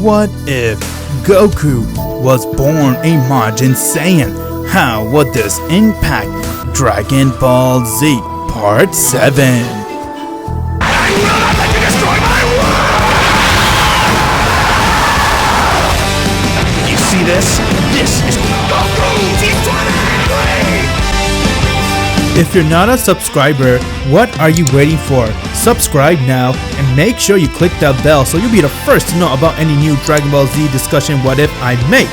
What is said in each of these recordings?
What if Goku was born a Majin Saiyan? How would this impact Dragon Ball Z Part 7? I will not let you destroy my world! You see this? This is Goku T20! If you're not a subscriber, what are you waiting for? Subscribe now and make sure you click that bell so you'll be the first to know about any new Dragon Ball Z discussion what if I make.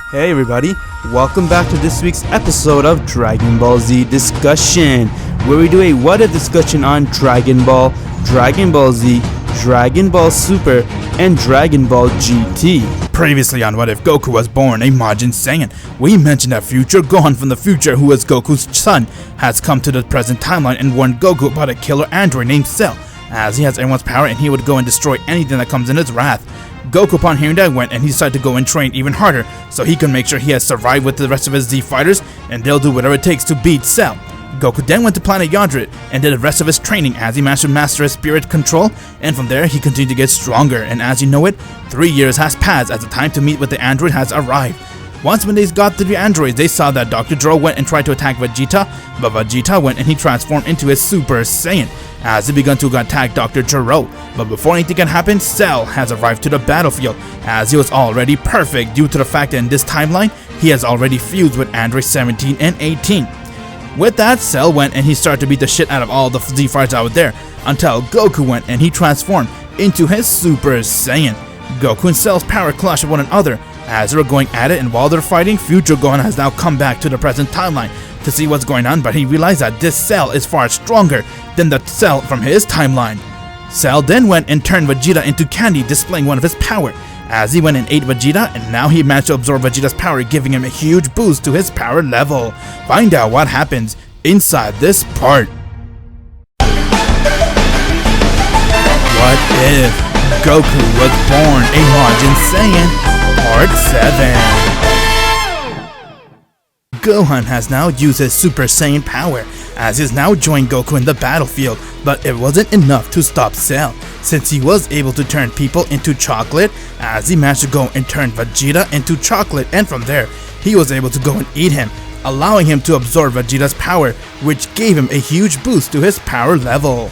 Hey everybody, welcome back to this week's episode of Dragon Ball Z Discussion, where we do a what if discussion on Dragon Ball, Dragon Ball Z, Dragon Ball Super, and Dragon Ball GT. Previously on What If Goku Was Born a Majin Saiyan, we mentioned that future Gohan from the future, who was Goku's son, has come to the present timeline and warned Goku about a killer android named Cell, as he has everyone's power and he would go and destroy anything that comes in his wrath. Goku, upon hearing that, went and he decided to go and train even harder so he can make sure he has survived with the rest of his Z fighters and they'll do whatever it takes to beat Cell. Goku then went to planet Yondrit and did the rest of his training as he managed to master his spirit control, and from there he continued to get stronger, and as you know it, 3 years has passed as the time to meet with the android has arrived. Once when they got to the androids, they saw that Dr. Gero went and tried to attack Vegeta, but Vegeta went and he transformed into his Super Saiyan as he began to attack Dr. Gero. But before anything can happen, Cell has arrived to the battlefield as he was already perfect due to the fact that in this timeline, he has already fused with Android 17 and 18. With that, Cell went and he started to beat the shit out of all the Z fighters out there until Goku went and he transformed into his Super Saiyan. Goku and Cell's power clashed with one another as they were going at it, and while they're fighting, future Gohan has now come back to the present timeline to see what's going on, but he realized that this Cell is far stronger than the Cell from his timeline. Cell then went and turned Vegeta into candy, displaying one of his power as he went and ate Vegeta, and now he managed to absorb Vegeta's power, giving him a huge boost to his power level. Find out what happens inside this part. What if Goku was born a Majin Saiyan? Part 7. Gohan has now used his Super Saiyan power as he has now joined Goku in the battlefield, but it wasn't enough to stop Cell, since he was able to turn people into chocolate as he managed to go and turn Vegeta into chocolate, and from there he was able to go and eat him, allowing him to absorb Vegeta's power, which gave him a huge boost to his power level.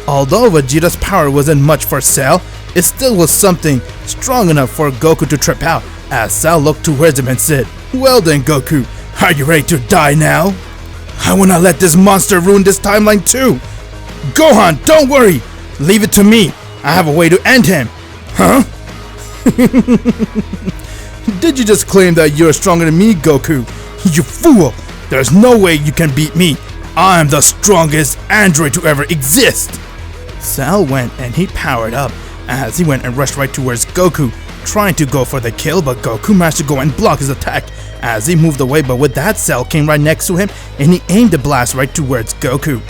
Although Vegeta's power wasn't much for Cell, it still was something strong enough for Goku to trip out, as Cell looked towards him and said, "Well then Goku, are you ready to die now? I will not let this monster ruin this timeline too. Gohan, don't worry, leave it to me, I have a way to end him." Huh? Did you just claim that you're stronger than me, Goku? You fool! There's no way you can beat me. I am the strongest android to ever exist. Cell went and he powered up as he went and rushed right towards Goku, trying to go for the kill, but Goku managed to go and block his attack as he moved away, but with that, Cell came right next to him and he aimed the blast right towards Goku.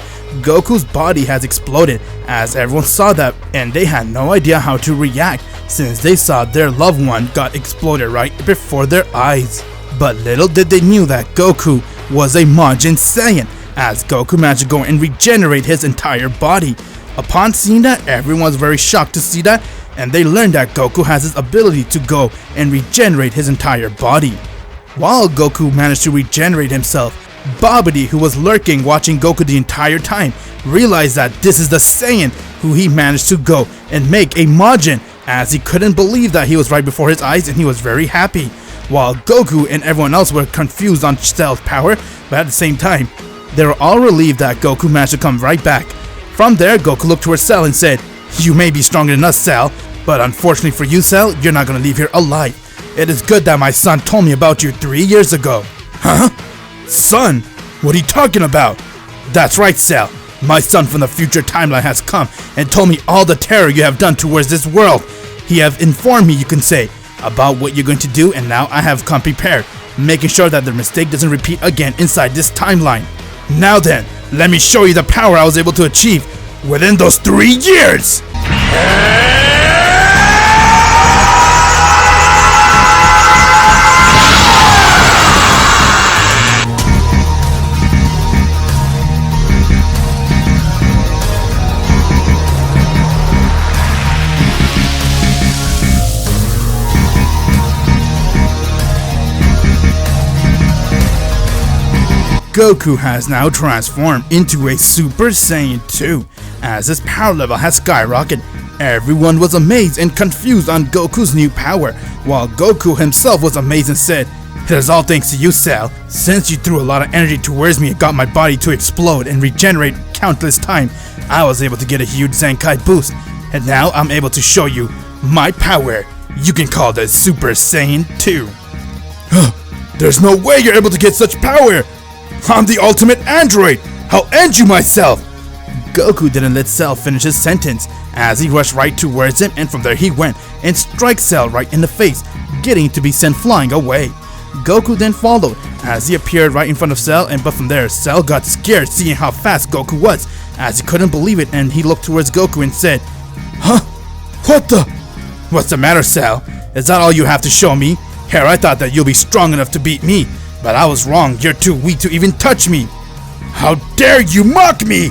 Goku's body has exploded as everyone saw that, and they had no idea how to react since they saw their loved one got exploded right before their eyes. But little did they knew that Goku was a Majin Saiyan, as Goku managed to go and regenerate his entire body. Upon seeing that, everyone was very shocked to see that, and they learned that Goku has his ability to go and regenerate his entire body. While Goku managed to regenerate himself, Babidi, who was lurking watching Goku the entire time, realized that this is the Saiyan who he managed to go and make a Majin, as he couldn't believe that he was right before his eyes, and he was very happy. While Goku and everyone else were confused on Cell's power, but at the same time, they were all relieved that Goku managed to come right back. From there, Goku looked towards Cell and said, "You may be stronger than us, Cell, but unfortunately for you, Cell, you're not gonna leave here alive. It is good that my son told me about you 3 years ago." Huh? Son? What are you talking about? That's right, Cell. My son from the future timeline has come and told me all the terror you have done towards this world. He have informed me, you can say, about what you're going to do, and now I have come prepared, making sure that the mistake doesn't repeat again inside this timeline. Now then, let me show you the power I was able to achieve within those 3 years! Goku has now transformed into a Super Saiyan 2. As his power level has skyrocketed, everyone was amazed and confused on Goku's new power, while Goku himself was amazed and said, "It is all thanks to you, Cell. Since you threw a lot of energy towards me and got my body to explode and regenerate countless times, I was able to get a huge Zenkai boost, and now I'm able to show you my power. You can call this Super Saiyan 2. There's no way you're able to get such power! I'm the ultimate android! I'll end you myself! Goku didn't let Cell finish his sentence, as he rushed right towards him, and from there he went and struck Cell right in the face, getting to be sent flying away. Goku then followed, as he appeared right in front of Cell, but from there Cell got scared seeing how fast Goku was, as he couldn't believe it, and he looked towards Goku and said, "Huh? What the? What's the matter, Cell? Is that all you have to show me? Here, I thought that you'll be strong enough to beat me, but I was wrong. You're too weak to even touch me. How dare you mock me!"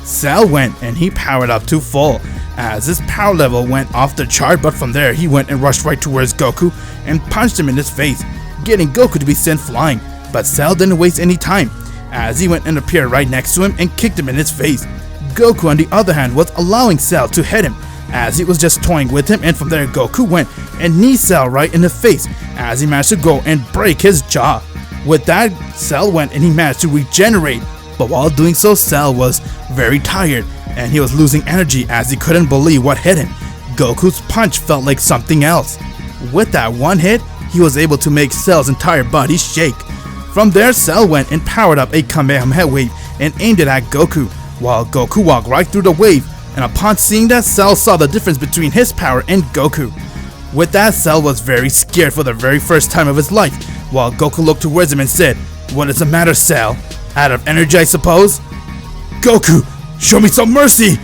Cell went and he powered up to full, as his power level went off the chart, but from there he went and rushed right towards Goku and punched him in his face, getting Goku to be sent flying. But Cell didn't waste any time, as he went and appeared right next to him and kicked him in his face. Goku, on the other hand, was allowing Cell to hit him, as he was just toying with him, and from there Goku went and knee Cell right in the face, as he managed to go and break his jaw. With that, Cell went and he managed to regenerate, but while doing so, Cell was very tired and he was losing energy, as he couldn't believe what hit him. Goku's punch felt like something else. With that one hit, he was able to make Cell's entire body shake. From there, Cell went and powered up a Kamehameha wave and aimed it at Goku, while Goku walked right through the wave, and upon seeing that, Cell saw the difference between his power and Goku. With that, Cell was very scared for the very first time of his life, while Goku looked towards him and said, "What is the matter, Cell? Out of energy, I suppose?" "Goku, show me some mercy!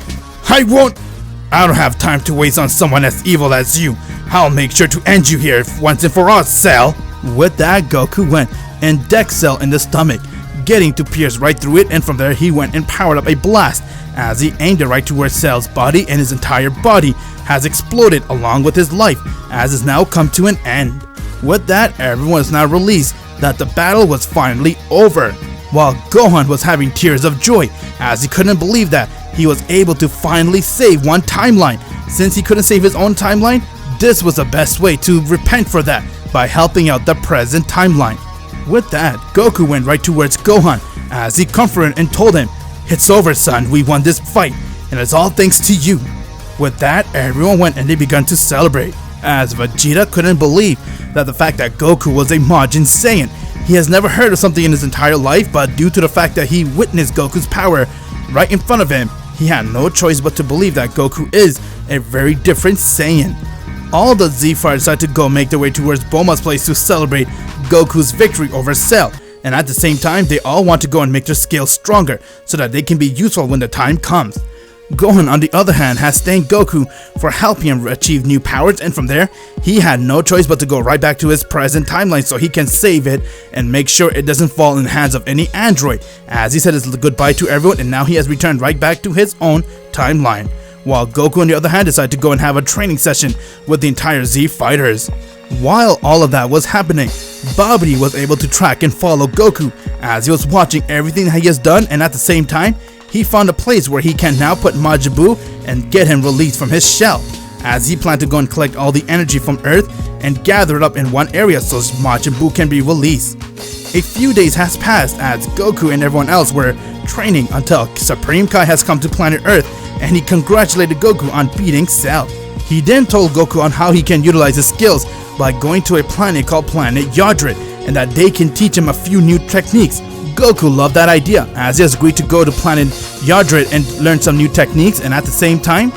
I don't have time to waste on someone as evil as you. I'll make sure to end you here once and for all, Cell." With that, Goku went and decked Cell in the stomach, getting to pierce right through it, and from there he went and powered up a blast, as he aimed it right towards Cell's body, and his entire body has exploded along with his life, as has now come to an end. With that, everyone is now released that the battle was finally over, while Gohan was having tears of joy, as he couldn't believe that he was able to finally save one timeline. Since he couldn't save his own timeline, this was the best way to repent for that, by helping out the present timeline. With that, Goku went right towards Gohan, as he comforted and told him, "It's over, son, we won this fight, and it's all thanks to you." With that, everyone went and they began to celebrate, as Vegeta couldn't believe that the fact that Goku was a Majin Saiyan. He has never heard of something in his entire life, but due to the fact that he witnessed Goku's power right in front of him, he had no choice but to believe that Goku is a very different Saiyan. All the Z fighters decided to go make their way towards Bulma's place to celebrate Goku's victory over Cell, and at the same time they all want to go and make their skills stronger so that they can be useful when the time comes. Gohan, on the other hand, has thanked Goku for helping him achieve new powers, and from there he had no choice but to go right back to his present timeline so he can save it and make sure it doesn't fall in the hands of any android, as he said his goodbye to everyone, and now he has returned right back to his own timeline. While Goku, on the other hand, decided to go and have a training session with the entire Z fighters. While all of that was happening, Babidi was able to track and follow Goku, as he was watching everything that he has done, and at the same time he found a place where he can now put Majin Buu and get him released from his shell, as he planned to go and collect all the energy from Earth and gather it up in one area so Majin Buu can be released. A few days has passed as Goku and everyone else were training until Supreme Kai has come to planet Earth, and he congratulated Goku on beating Cell. He then told Goku on how he can utilize his skills by going to a planet called Planet Yardred, and that they can teach him a few new techniques. Goku loved that idea, as he has agreed to go to Planet Yardred and learn some new techniques, and at the same time,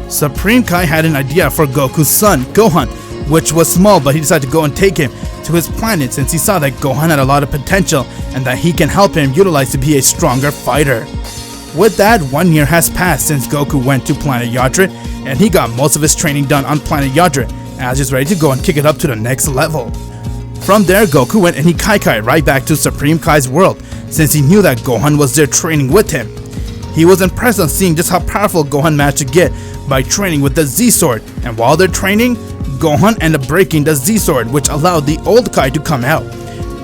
Supreme Kai had an idea for Goku's son, Gohan, which was small, but he decided to go and take him to his planet since he saw that Gohan had a lot of potential and that he can help him utilize to be a stronger fighter. With that, 1 year has passed since Goku went to Planet Yardred, and he got most of his training done on Planet Yardred, as he's ready to go and kick it up to the next level. From there, Goku went and he kai right back to Supreme Kai's world, since he knew that Gohan was there training with him. He was impressed on seeing just how powerful Gohan managed to get by training with the Z-Sword, and while they're training, Gohan ended up breaking the Z-Sword, which allowed the old Kai to come out.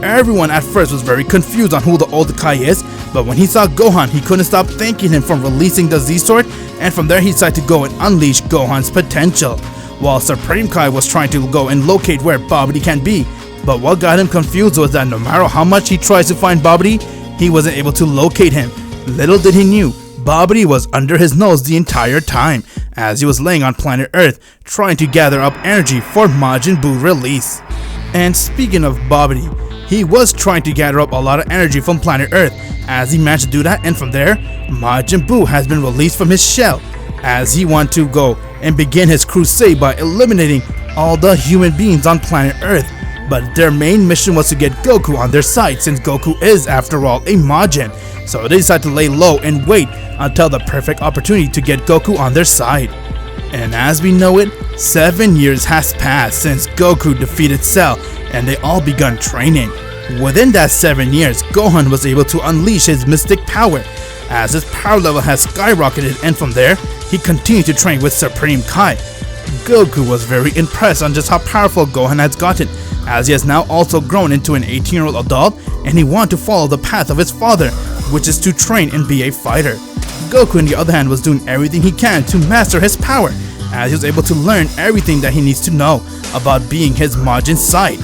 Everyone at first was very confused on who the old Kai is, but when he saw Gohan, he couldn't stop thanking him for releasing the Z-Sword, and from there he decided to go and unleash Gohan's potential, while Supreme Kai was trying to go and locate where Babidi can be. But what got him confused was that no matter how much he tries to find Babidi, he wasn't able to locate him. Little did he knew, Babidi was under his nose the entire time, as he was laying on planet Earth, trying to gather up energy for Majin Buu release. And speaking of Babidi, he was trying to gather up a lot of energy from planet Earth, as he managed to do that, and from there, Majin Buu has been released from his shell, as he wants to go and begin his crusade by eliminating all the human beings on planet Earth. But their main mission was to get Goku on their side, since Goku is, after all, a Majin. So they decided to lay low and wait until the perfect opportunity to get Goku on their side. And as we know it, 7 years has passed since Goku defeated Cell, and they all begun training. Within that 7 years, Gohan was able to unleash his mystic power, as his power level has skyrocketed, and from there, he continued to train with Supreme Kai. Goku was very impressed on just how powerful Gohan has gotten, as he has now also grown into an 18-year-old adult, and he wanted to follow the path of his father, which is to train and be a fighter. Goku, on the other hand, was doing everything he can to master his power, as he was able to learn everything that he needs to know about being his Majin side.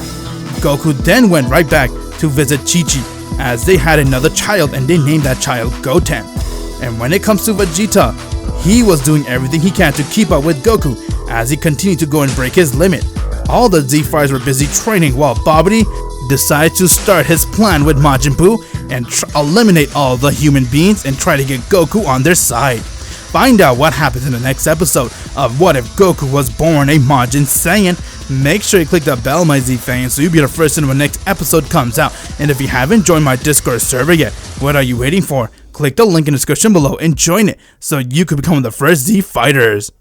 Goku then went right back to visit Chi-Chi, as they had another child and they named that child Goten. And when it comes to Vegeta, he was doing everything he can to keep up with Goku, as he continued to go and break his limit. All the Z-Fighters were busy training, while Babidi decided to start his plan with Majin Buu and eliminate all the human beings and try to get Goku on their side. Find out what happens in the next episode of What If Goku Was Born a Majin Saiyan. Make sure you click that bell, my Z fans, so you'll be the first to know when the next episode comes out. And if you haven't joined my Discord server yet, what are you waiting for? Click the link in the description below and join it so you can become the first Z Fighters.